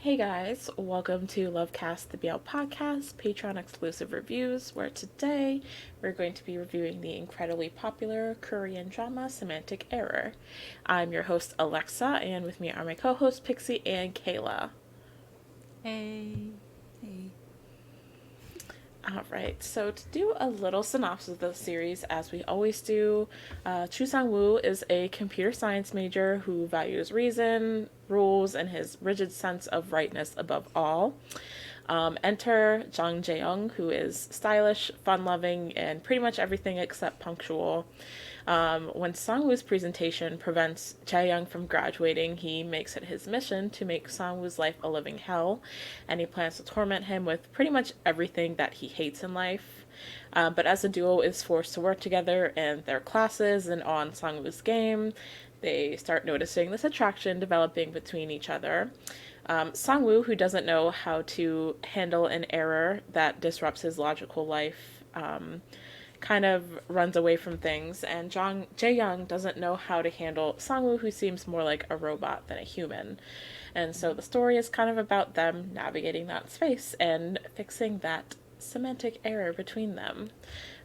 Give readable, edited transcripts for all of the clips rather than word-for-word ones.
Hey guys, welcome to LoveCast, the BL podcast, Patreon exclusive reviews, where today we're going to be reviewing the incredibly popular Korean drama Semantic Error. I'm your host Alexa, and with me are my co-hosts Pixie and Kayla. Hey. Hey. Alright, so to do a little synopsis of the series, as we always do, Chu Sang Woo is a computer science major who values reason, rules, and his rigid sense of rightness above all. Enter Jang Jae Young, who is stylish, fun-loving, and pretty much everything except punctual. When Sangwoo's presentation prevents Jae Young from graduating, he makes it his mission to make Sangwoo's life a living hell, and he plans to torment him with pretty much everything that he hates in life. But as the duo is forced to work together in their classes and on Sangwoo's game, they start noticing this attraction developing between each other. Sangwoo, who doesn't know how to handle an error that disrupts his logical life, kind of runs away from things, and Jang Jae Young doesn't know how to handle Sangwoo, who seems more like a robot than a human. And so the story is kind of about them navigating that space and fixing that semantic error between them.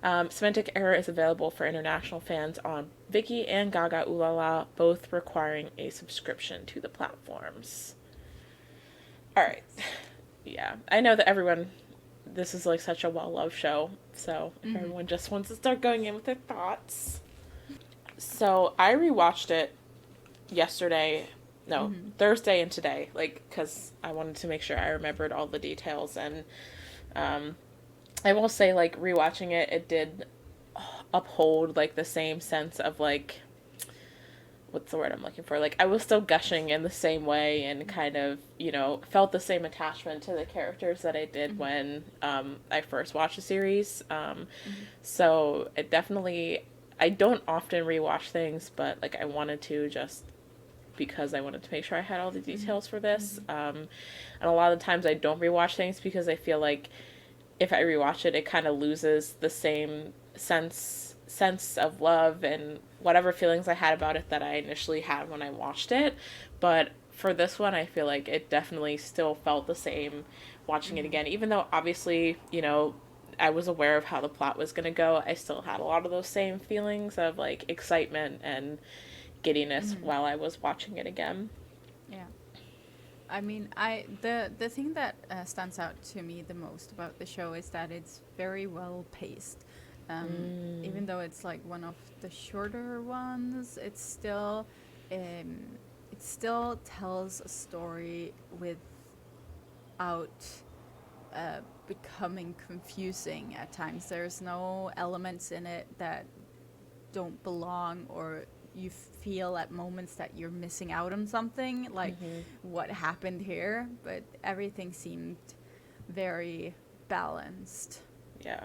Semantic Error is available for international fans on Viki and Gaga Ulala, both requiring a subscription to the platforms. All right. Yeah, I know that this is like such a well loved show, so everyone just wants to start going in with their thoughts. So I rewatched it yesterday, no, Thursday and today, like, because I wanted to make sure I remembered all the details. And um, I will say, like, rewatching it, it did uphold, like, the same sense of, like, what's the word I'm looking for? Like, I was still gushing in the same way and kind of, felt the same attachment to the characters that I did when I first watched the series. So it definitely, I don't often rewatch things, but like I wanted to just because I wanted to make sure I had all the details for this. And a lot of times I don't rewatch things because I feel like if I rewatch it, it kind of loses the same sense of love and whatever feelings I had about it that I initially had when I watched it. But for this one, I feel like it definitely still felt the same watching it again, even though obviously, I was aware of how the plot was going to go. I still had a lot of those same feelings of like excitement and giddiness while I was watching it again. Yeah. I mean, the thing that stands out to me the most about the show is that it's very well paced. Even though it's like one of the shorter ones, um, it still tells a story without becoming confusing at times. There's no elements in it that don't belong, or you feel at moments that you're missing out on something, like what happened here, but everything seemed very balanced. Yeah.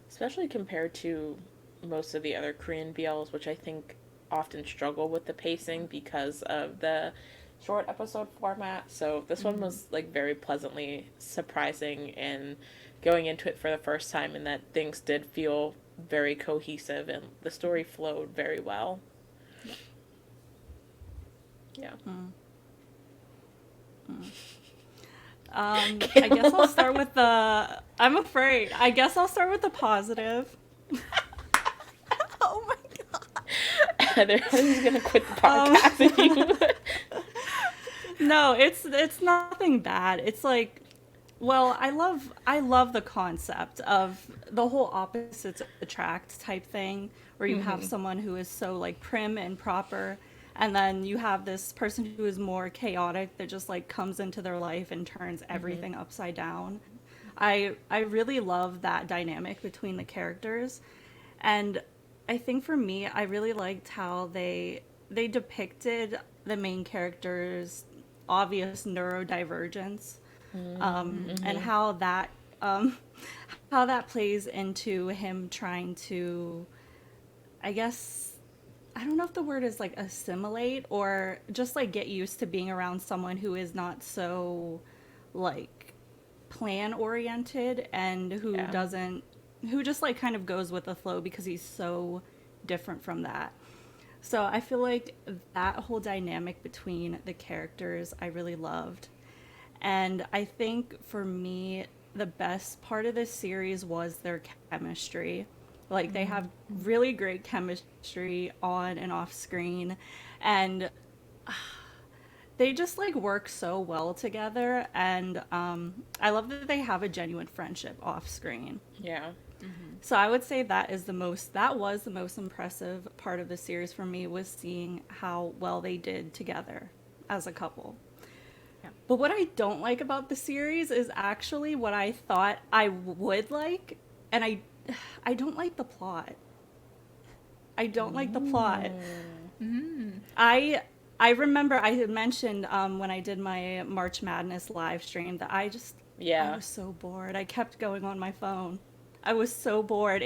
Especially compared to most of the other Korean BLs, which I think often struggle with the pacing because of the short episode format. So this one was like very pleasantly surprising in going into it for the first time, and that things did feel very cohesive and the story flowed very well. Yeah. I guess I'll start with the. I'm afraid. I guess I'll start with the positive. Oh my god. Heather's gonna quit the podcast. No, it's nothing bad. It's like, well, I love the concept of the whole opposites attract type thing, where you have someone who is so like prim and proper, and then you have this person who is more chaotic that just like comes into their life and turns everything upside down. I really love that dynamic between the characters, and I think for me, I really liked how they depicted the main character's obvious neurodivergence, and um, how that plays into him trying to, I guess, I don't know if the word is like assimilate or just like get used to being around someone who is not so like plan oriented and who Yeah. doesn't, who just like kind of goes with the flow because he's so different from that. So I feel like that whole dynamic between the characters I really loved. And I think for me, the best part of this series was their chemistry. Like, they have really great chemistry on and off screen. And they just like work so well together. And I love that they have a genuine friendship off screen. Yeah. So I would say that was the most impressive part of the series for me, was seeing how well they did together as a couple. Yeah. But what I don't like about the series is actually what I thought I would like, and I don't like the plot. I don't like the plot. I remember I had mentioned when I did my March Madness live stream that I was so bored. I kept going on my phone. I was so bored.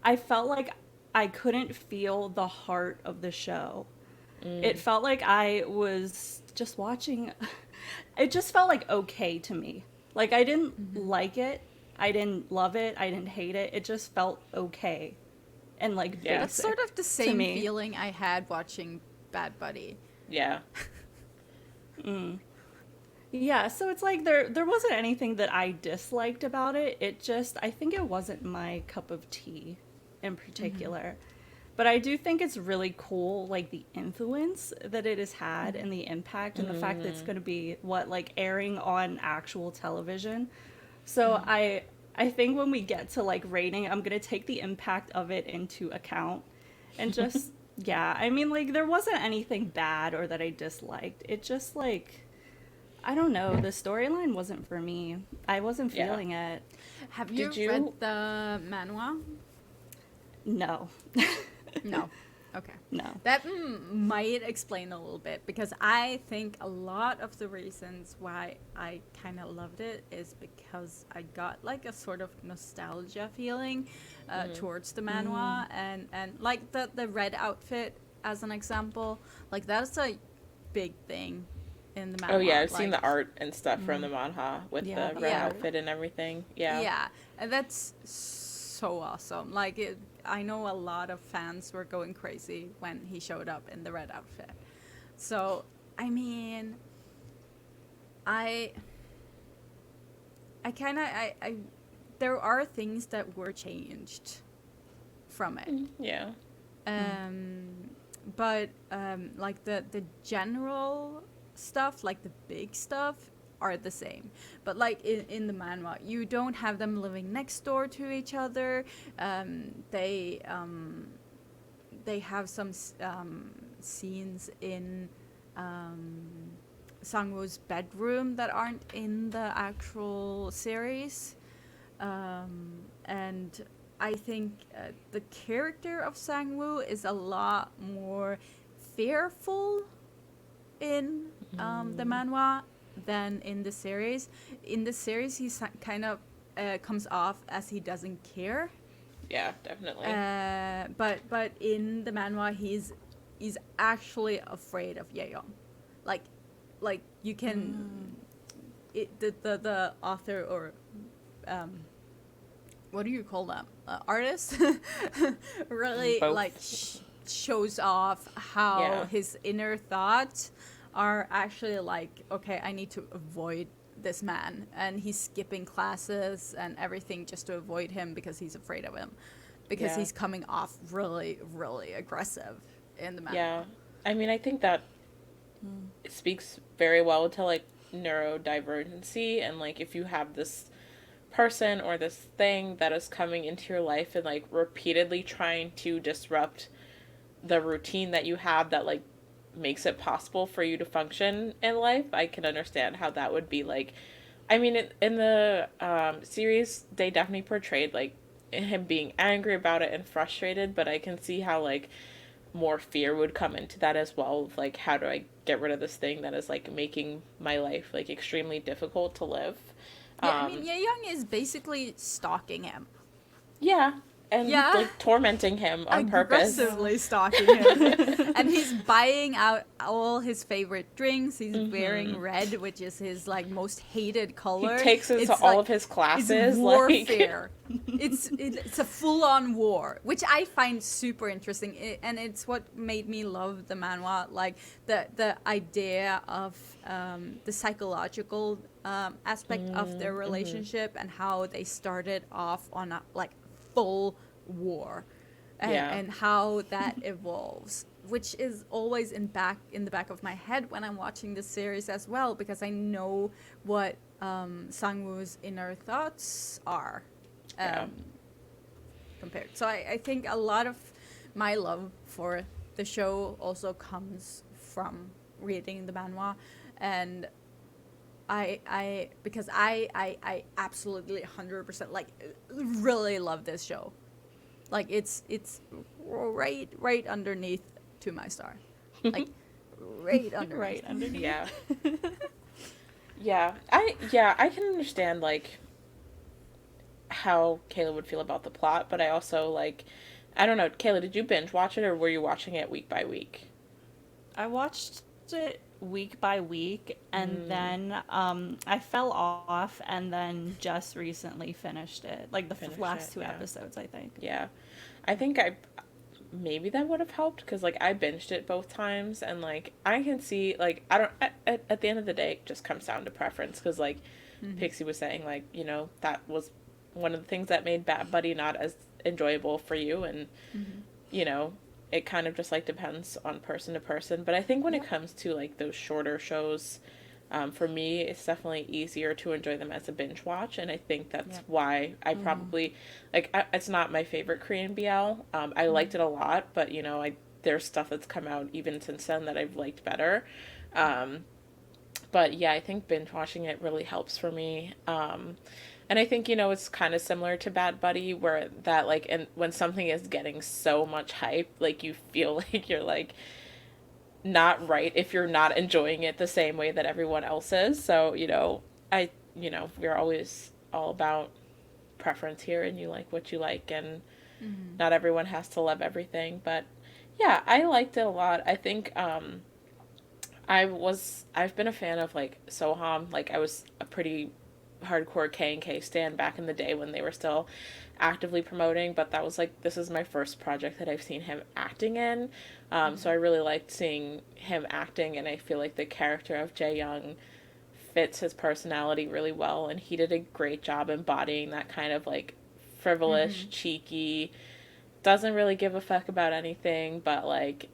I felt like I couldn't feel the heart of the show. It felt like I was just watching. It just felt like okay to me. Like, I didn't like it. I didn't love it. I didn't hate it. It just felt okay. And like, basic That's sort of the to same me. feeling I had watching Bad Buddy. Yeah. Yeah, so it's like there wasn't anything that I disliked about it. I think it wasn't my cup of tea in particular. But I do think it's really cool, like, the influence that it has had and the impact and the fact that it's going to be, airing on actual television. So I think when we get to, like, rating, I'm going to take the impact of it into account. And just, yeah, I mean, like, there wasn't anything bad or that I disliked. It just, like, I don't know, the storyline wasn't for me. I wasn't feeling it. Have you Did you- read the manhwa? No. No. Okay. No. That might explain a little bit, because I think a lot of the reasons why I kind of loved it is because I got like a sort of nostalgia feeling towards the manhwa, and like the red outfit as an example, like that's a big thing in the manhwa. Oh yeah, I've like, seen the art and stuff from the manhwa with Yeah, the the red art. outfit and everything. Yeah. Yeah, and that's so awesome. Like, I know a lot of fans were going crazy when he showed up in the red outfit. So, I mean, I kind of, there are things that were changed from it. Yeah. But, like, the general stuff, like the big stuff, are the same. But like in the manhwa, you don't have them living next door to each other. They have some scenes in Sang-woo's bedroom that aren't in the actual series. And I think the character of Sang-woo is a lot more fearful in the manhwa than in the series. In the series, he kind of comes off as he doesn't care. Yeah, definitely. But in the manhwa, he's actually afraid of Jae Young. Like you can, the author, or what do you call them? Artist really Both. like shows off how his inner thoughts are actually like, okay, I need to avoid this man, and he's skipping classes and everything just to avoid him because he's afraid of him, because he's coming off really, really aggressive in the manhwa. Yeah. I mean, I think that it speaks very well to like neurodivergency, and like if you have this person or this thing that is coming into your life and like repeatedly trying to disrupt the routine that you have that like makes it possible for you to function in life, I can understand how that would be like. I mean, in the series, they definitely portrayed like him being angry about it and frustrated, but I can see how like more fear would come into that as well. Like, how do I get rid of this thing that is like making my life like extremely difficult to live? Yeah, I mean, Ye Young is basically stalking him. Yeah, and Yeah. like tormenting him on purpose. Aggressively stalking him. And he's buying out all his favorite drinks. He's wearing red, which is his like most hated color. He takes us to It's all like- of his classes. It's warfare. It's a full-on war, which I find super interesting, and it's what made me love the manhwa. Like the idea of the psychological aspect of their relationship and how they started off on a like full war, and how that evolves, which is always in the back of my head when I'm watching this series as well, because I know what Sang Woo's inner thoughts are compared. So I think a lot of my love for the show also comes from reading the manhwa, and because I absolutely 100% like really love this show. Like it's right underneath to my star. Like right underneath. Right underneath. Yeah. I can understand like how Kayla would feel about the plot, but I also like, I don't know, Kayla, did you binge watch it or were you watching it week by week? I watched it week by week, and then I fell off, and then just recently finished it. Like the last two episodes, I think. Yeah. I think maybe that would have helped, because like I binged it both times, and like I can see like I don't at the end of the day it just comes down to preference, because like Pixie was saying, like, you know, that was one of the things that made Bad Buddy not as enjoyable for you, and you know, it kind of just like depends on person to person. But I think when it comes to like those shorter shows, for me it's definitely easier to enjoy them as a binge watch, and I think that's why I probably like it's not my favorite Korean BL. I liked it a lot, but you know, there's stuff that's come out even since then that I've liked better. But yeah, I think binge watching it really helps for me. And I think, you know, it's kind of similar to Bad Buddy, where that like, and when something is getting so much hype, like you feel like you're like not right if you're not enjoying it the same way that everyone else is. So, you know, we're always all about preference here, and you like what you like, and not everyone has to love everything. But yeah, I liked it a lot. I think I've been a fan of like Soham. Like I was a pretty hardcore K&K stan back in the day when they were still actively promoting, but that was like, this is my first project that I've seen him acting in. So I really liked seeing him acting, and I feel like the character of Jae Young fits his personality really well, and he did a great job embodying that kind of like frivolous, cheeky, doesn't really give a fuck about anything, but like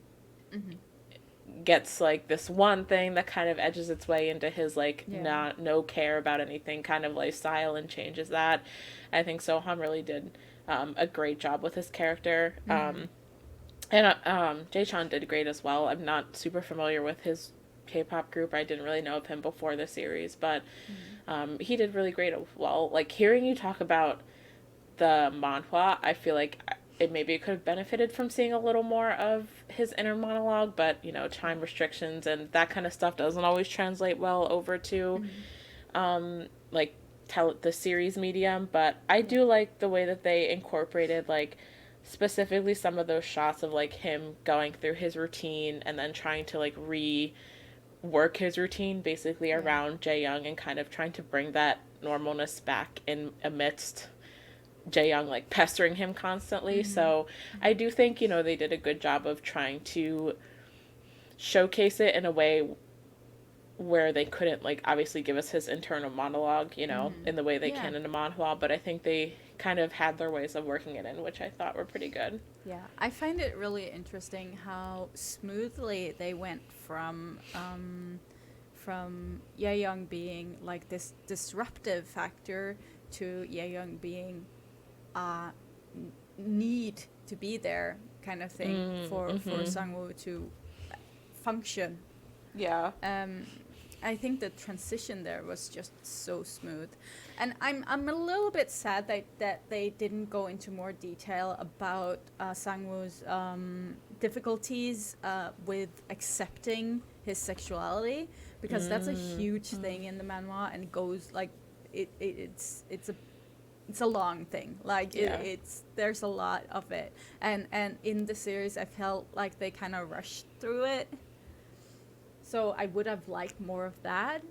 gets like this one thing that kind of edges its way into his like no care about anything kind of lifestyle, and changes that. I think Soham really did a great job with his character. And Jae-chan did great as well. I'm not super familiar with his K-pop group. I didn't really know of him before the series, but he did really great as well. Like hearing you talk about the manhwa, I feel like maybe it could have benefited from seeing a little more of his inner monologue, but you know, time restrictions and that kind of stuff doesn't always translate well over to like the series medium. But I do like the way that they incorporated like specifically some of those shots of like him going through his routine and then trying to like rework his routine basically around Jae Young, and kind of trying to bring that normalness back in amidst Jae Young like pestering him constantly. So I do think, you know, they did a good job of trying to showcase it in a way where they couldn't like obviously give us his internal monologue, you know, in the way they can in a manhwa, but I think they kind of had their ways of working it in, which I thought were pretty good. Yeah, I find it really interesting how smoothly they went from Ye Young being like this disruptive factor to Ye Young being need to be there kind of thing for Sang Woo to function. Yeah. I think the transition there was just so smooth, and I'm a little bit sad that they didn't go into more detail about Sang Woo's difficulties with accepting his sexuality, because that's a huge thing in the manhwa, and it goes like it's a it's a long thing. Like Yeah. it's there's a lot of it, and in the series, I felt like they kind of rushed through it. So I would have liked more of that.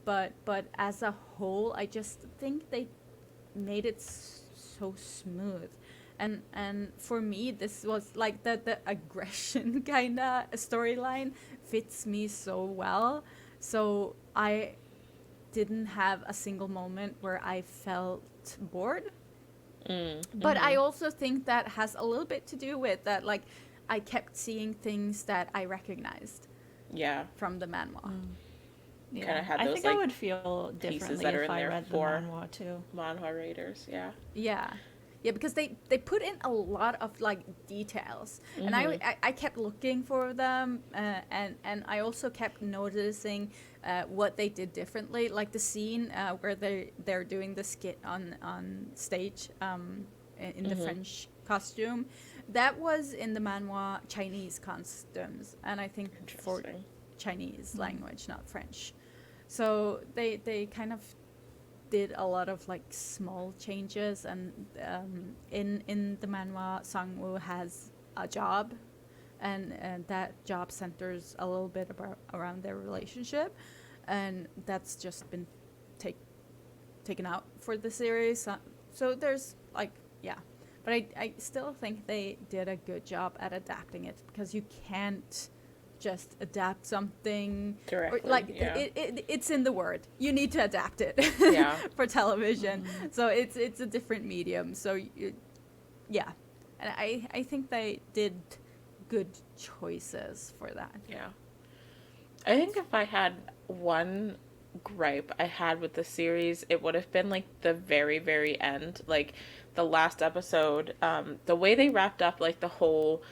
But as a whole, I just think they made it so smooth. And for me, this was like the aggression kind of storyline fits me so well. So I didn't have a single moment where I felt bored. But I also think that has a little bit to do with that, like, I kept seeing things that I recognized Yeah. from the manhwa. Yeah. Kind of had I those, think like, I would feel pieces differently that are if in I there read the for manhwa too. manhwa readers. Yeah. Yeah. Yeah, because they put in a lot of like details, and I kept looking for them, and I also kept noticing what they did differently, like the scene where they're doing the skit on stage in the French costume. That was in the manhwa Chinese costumes, and I think for Chinese language, not French. So they kind of did a lot of like small changes, and in the manhwa, Sang Woo has a job, and that job centers a little bit around their relationship, and that's just been taken out for the series. So there's like, yeah, but I still think they did a good job at adapting it, because you can't just adapt something Directly, or, like yeah. it's in the word, you need to adapt it Yeah. for television. So it's a different medium, so yeah, and I think they did good choices for that. Yeah. I think if I had one gripe I had with the series, it would have been like the very, very end, like the last episode, the way they wrapped up like the whole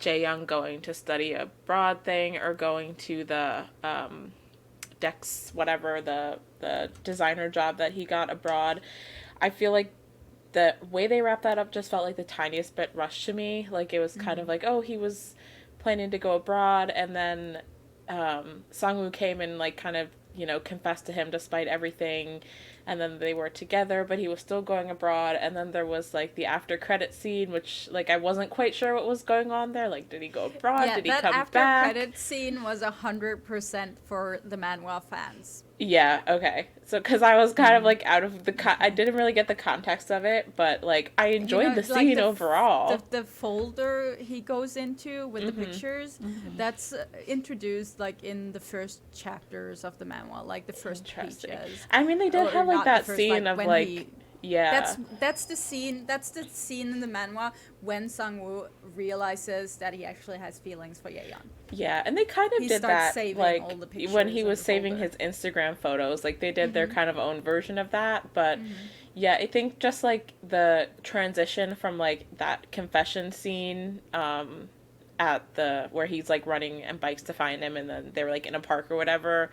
Jae Young going to study abroad thing, or going to the Dex, whatever, the designer job that he got abroad. I feel like the way they wrapped that up just felt like the tiniest bit rushed to me. Like it was kind of like, oh, he was planning to go abroad, and then Sang-woo came and like kind of, you know, confessed to him despite everything, and then they were together, but he was still going abroad. And then there was like the after credit scene, which like I wasn't quite sure what was going on there. Like, did he go abroad? Yeah, Did he that come after back? credit scene was 100% for the manhwa fans. Yeah, okay. So, because I was kind of like out of the I didn't really get the context of it, but like I enjoyed the like scene overall. The folder he goes into with the pictures, that's introduced like in the first chapters of the manhwa, like the first Interesting. pages. I mean, they did Or have like not the that first, scene like, of when like, he- yeah. That's the scene in the manhwa when Sang-woo realizes that he actually has feelings for Jae Young. Yeah, and they kind of He did starts that, saving like, all the when pictures he in was the saving folder. his Instagram photos, like, they did their kind of own version of that, but, yeah, I think just, like, the transition from, like, that confession scene, at the, where he's, like, running and bikes to find him, and then they're, like, in a park or whatever,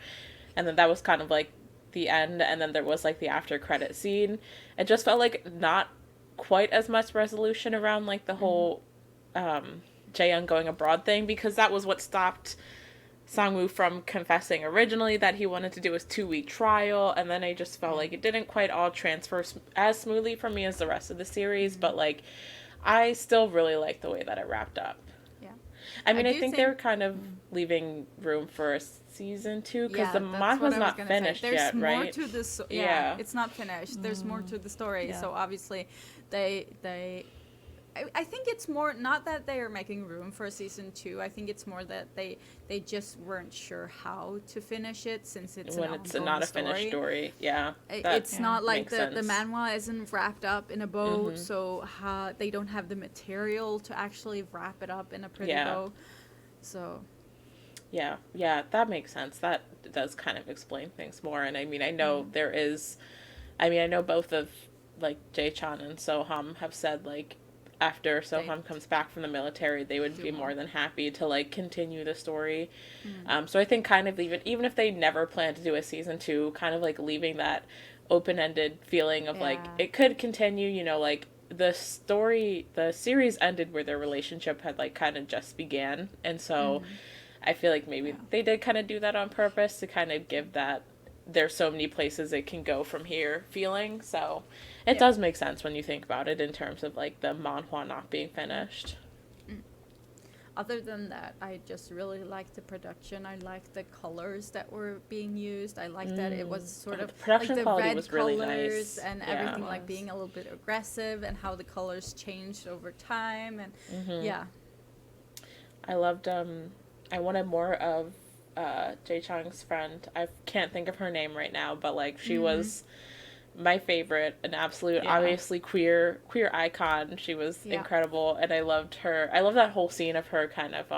and then that was kind of, like, the end, and then there was, like, the after credit scene. It just felt like not quite as much resolution around, like, the whole, Jae Young going abroad thing, because that was what stopped Sang-woo from confessing originally that he wanted to do his 2-week trial, and then I just felt like it didn't quite all transfer as smoothly for me as the rest of the series, but like I still really like the way that it wrapped up. Yeah. I mean, I do think they were kind of leaving room for a season 2, because the manhwa's not finished yet, There's right? more to this. Yeah. It's not finished. There's more to the story. Yeah. So obviously, I think it's more not that they are making room for season 2. I think it's more that they just weren't sure how to finish it, since it's when an it's ongoing not a finished story. Yeah. It's not like makes the sense. manhwa isn't wrapped up in a bow, so they don't have the material to actually wrap it up in a pretty bow. So Yeah, that makes sense. That does kind of explain things more. And I mean, I know I know both of, like, Jae-chan and So-hum have said, like, after So-hum comes back from the military, they would be more than happy to, like, continue the story. So I think kind of even if they never plan to do a season 2, kind of, like, leaving that open-ended feeling of, like, it could continue, you know, like, the series ended where their relationship had, like, kind of just began. And so I feel like maybe they did kind of do that on purpose to kind of give that there's so many places it can go from here feeling. So it does make sense when you think about it in terms of like the manhwa not being finished. Other than that, I just really liked the production. I liked the colors that were being used. I liked that it was sort of The production like the quality red was really colors nice. and Yeah. everything like being a little bit aggressive, and how the colors changed over time, and yeah. I loved I wanted more of Jae Chang's friend. I can't think of her name right now, but like she was my favorite, an absolute obviously queer icon. She was incredible, and I loved her. I love that whole scene of her kind of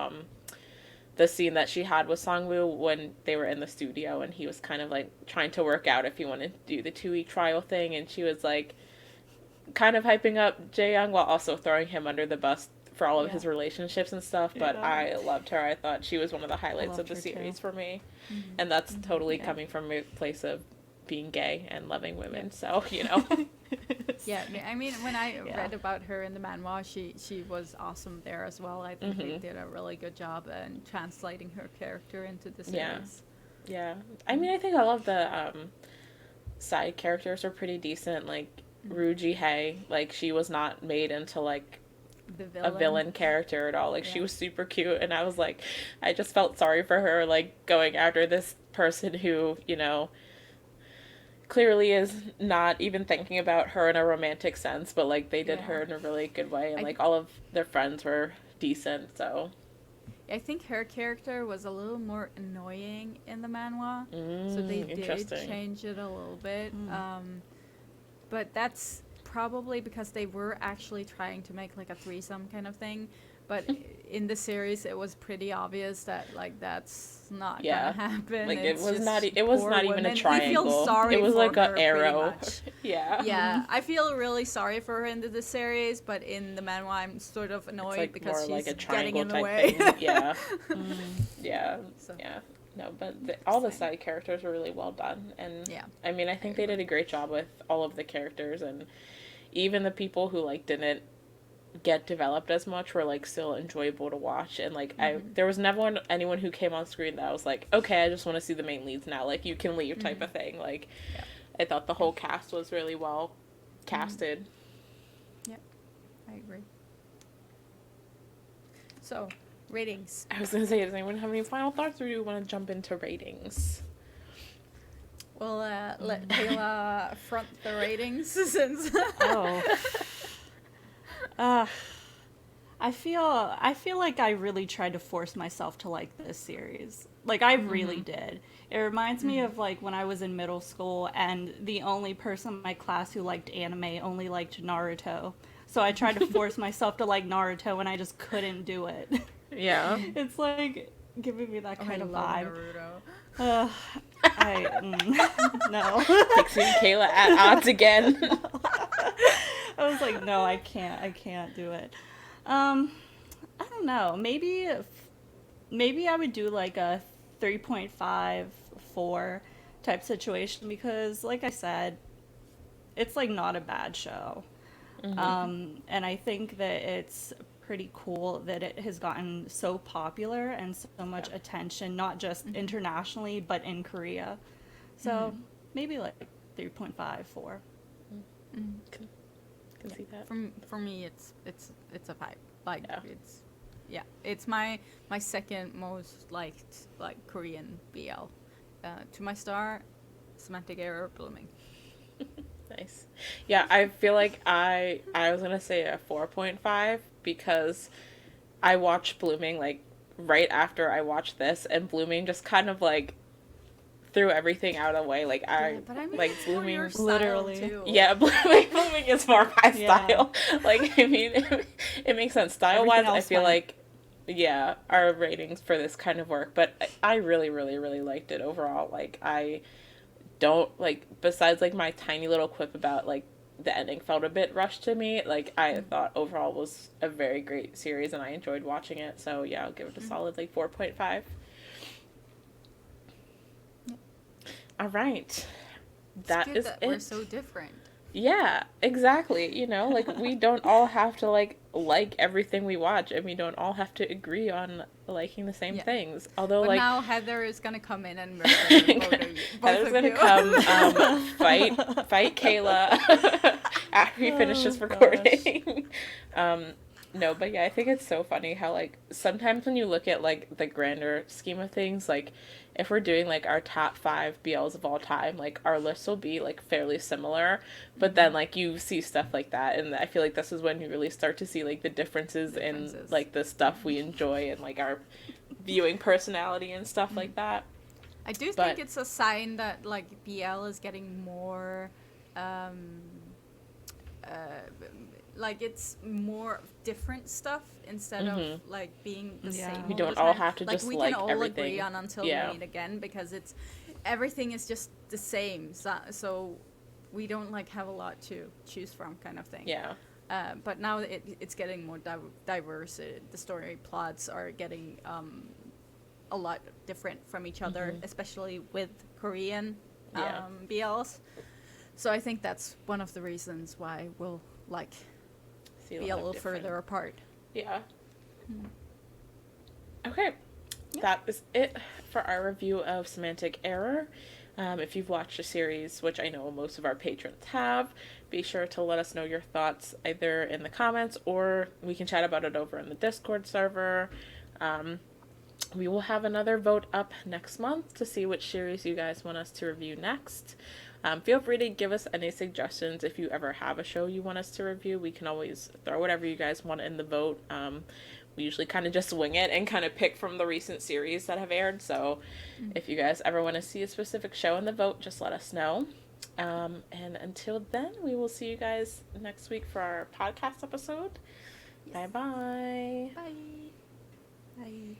the scene that she had with Sang Woo when they were in the studio and he was kind of like trying to work out if he wanted to do the 2-week trial thing, and she was like kind of hyping up Jae Young while also throwing him under the bus for all of his relationships and stuff. But I loved her. I thought she was one of the highlights of the series for me. And that's totally coming from a place of being gay and loving women, so you know. I mean, when I read about her in the manhwa, she was awesome there as well. I think they did a really good job in translating her character into the series. I mean, I think all of the side characters are pretty decent. Like Roo Ji-hae, like she was not made into like a villain character at all. Like she was super cute, and I was like, I just felt sorry for her, like going after this person who, you know, clearly is not even thinking about her in a romantic sense, but like they did her in a really good way, and like all of their friends were decent. So I think her character was a little more annoying in the manhwa, so they did change it a little bit. But that's probably because they were actually trying to make like a threesome kind of thing, but in the series it was pretty obvious that like that's not gonna happen. Like it's it was not even a triangle. We feel sorry it was for like her an arrow. Yeah, I feel really sorry for her in the series, but in the manhwa I'm sort of annoyed like because she's like a getting in the type way. Thing. No, but all the side characters were really well done, and I mean, I think they did a great job with all of the characters, and even the people who like didn't get developed as much were like still enjoyable to watch. And like there was never anyone who came on screen that I was like, okay, I just want to see the main leads now, like you can leave type of thing. Like I thought the whole cast was really well casted. I agree. So ratings. I was gonna say, does anyone have any final thoughts, or do you want to jump into ratings? Well, let Kayla front the ratings since. I feel like I really tried to force myself to like this series. Like I really did. It reminds me of like when I was in middle school and the only person in my class who liked anime only liked Naruto. So I tried to force myself to like Naruto and I just couldn't do it. Yeah. It's like giving me that kind of vibe. Naruto. No. Pixie and Kayla at odds again. I was like, no, I can't do it. I don't know. Maybe I would do like a 3.5, 4 type situation because, like I said, it's like not a bad show. And I think that it's pretty cool that it has gotten so popular and so much attention, not just internationally, but in Korea. So maybe like 3.5, 4. Can see that. For me, it's a 5. Like it's my second most liked like Korean BL. To my star, Semantic Error, Blooming. Nice. Yeah, I feel like I was gonna say a 4.5 because I watched Blooming like right after I watched this, and Blooming just kind of like threw everything out of the way. Like but I mean, like it's more Blooming your style, literally. too. Yeah, Blooming is more my style. Like I mean, it makes sense style wise. I feel like our ratings for this kind of work, but I really really liked it overall. Like I don't like, besides like my tiny little quip about like the ending felt a bit rushed to me, like I thought overall was a very great series and I enjoyed watching it. So yeah, I'll give it a solid like 4.5. All right, that is it. We're so different. Yeah, exactly. You know, like we don't all have to like everything we watch, and we don't all have to agree on liking the same Yeah. things. Although, But like, now Heather is gonna come in and murder both of you. Heather's gonna come fight Kayla after he finishes recording. No, but yeah, I think it's so funny how, like, sometimes when you look at, like, the grander scheme of things, like, if we're doing, like, our top 5 BLs of all time, like, our list will be, like, fairly similar, but then, like, you see stuff like that, and I feel like this is when you really start to see, like, the differences in, like, the stuff we enjoy and, like, our viewing personality and stuff like that. I do think it's a sign that, like, BL is getting more, like, it's more different stuff instead of, like, being the same. We all don't the all time. have to like, just we like can all everything. agree on Until We Meet Again, because it's everything is just the same, so we don't, like, have a lot to choose from, kind of thing. Yeah. But now it's getting more diverse. The story plots are getting a lot different from each other, especially with Korean BLs. So I think that's one of the reasons why we'll, like, be a little further apart. Yeah. Okay. That is it for our review of Semantic Error. If you've watched the series, which I know most of our patrons have, be sure to let us know your thoughts either in the comments or we can chat about it over in the Discord server. We will have another vote up next month to see which series you guys want us to review next. Feel free to give us any suggestions if you ever have a show you want us to review. We can always throw whatever you guys want in the vote. We usually kind of just wing it and kind of pick from the recent series that have aired. So if you guys ever want to see a specific show in the vote, just let us know. And until then, we will see you guys next week for our podcast episode. Yes. Bye-bye. Bye. Bye.